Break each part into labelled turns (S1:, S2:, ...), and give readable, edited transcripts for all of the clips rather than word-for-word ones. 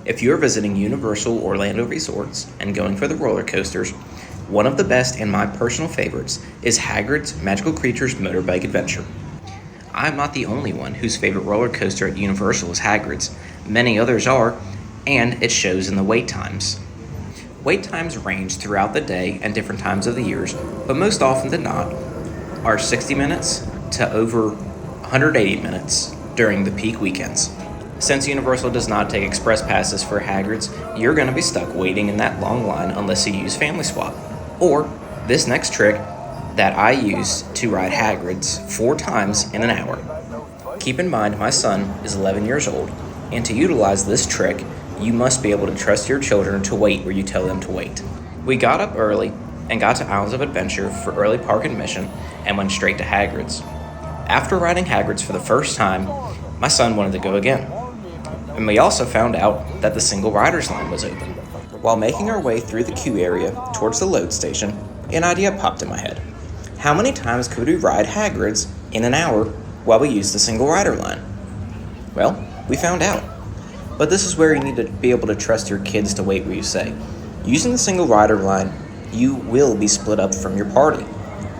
S1: If you're visiting Universal Orlando Resorts and going for the roller coasters, one of the best and my personal favorites is Hagrid's Magical Creatures Motorbike Adventure. I'm not the only one whose favorite roller coaster at Universal is Hagrid's. Many others are, and it shows in the wait times. Wait times range throughout the day and different times of the years, but most often than not are 60 minutes to over 180 minutes during the peak weekends. Since Universal does not take express passes for Hagrid's, you're going to be stuck waiting in that long line unless you use Family Swap. Or this next trick that I use to ride Hagrid's 4 times in an hour. Keep in mind my son is 11 years old, and to utilize this trick, you must be able to trust your children to wait where you tell them to wait. We got up early and got to Islands of Adventure for early park admission and went straight to Hagrid's. After riding Hagrid's for the first time, my son wanted to go again. And we also found out that the single rider's line was open. While making our way through the queue area towards the load station, an idea popped in my head. How many times could we ride Hagrid's in an hour while we used the single rider line? Well, we found out. But this is where you need to be able to trust your kids to wait where you say. Using the single rider line, you will be split up from your party,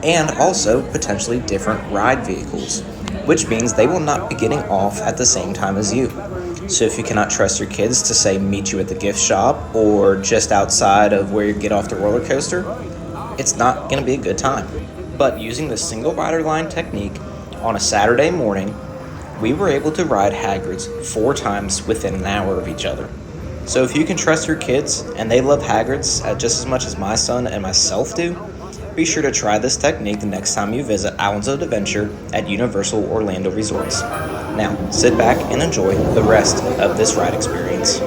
S1: and also potentially different ride vehicles, which means they will not be getting off at the same time as you. So if you cannot trust your kids to say meet you at the gift shop or just outside of where you get off the roller coaster, it's not going to be a good time. But using the single rider line technique on a Saturday morning, we were able to ride Hagrid's 4 times within an hour of each other. So if you can trust your kids and they love Hagrid's just as much as my son and myself do, be sure to try this technique the next time you visit Islands of Adventure at Universal Orlando Resorts. Now, sit back and enjoy the rest of this ride experience.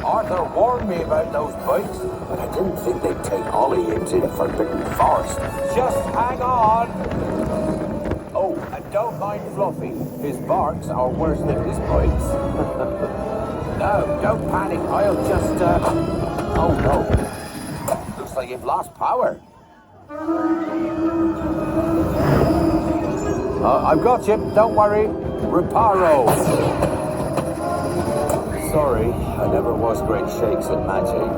S2: Arthur warned me about those bikes, but I didn't think they'd take Ollie into the forbidden forest. Just hang on! Oh, and don't mind Fluffy. His barks are worse than his bites. No, don't panic. I'll just, Oh, no. Looks like you've lost power. I've got you. Don't worry. Reparo. Sorry, I never was great shakes at magic.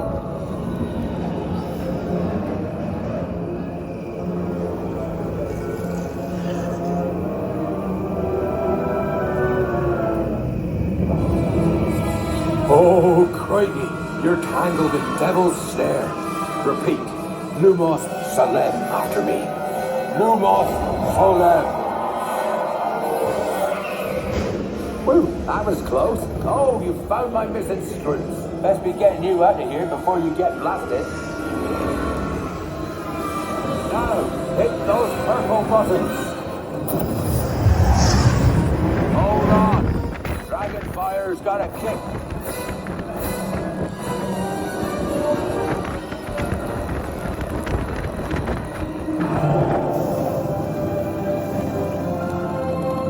S2: Oh, crikey, you're tangled in devil's snare. Repeat, Lumos Salem after me. Lumos Salem. Woo, that was close. Oh, you found my missing screws. Best be getting you out of here before you get blasted. Now, hit those purple buttons. Hold on. Dragonfire's got a kick.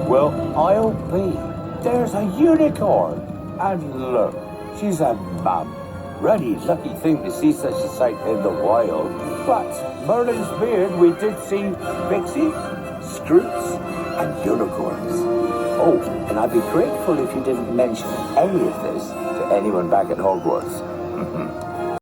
S2: Well, I'll be. There's a unicorn! And look, she's a mum. Really lucky thing to see such a sight in the wild. But Merlin's beard, we did see pixies, scroots, and unicorns. Oh, and I'd be grateful if you didn't mention any of this to anyone back at Hogwarts.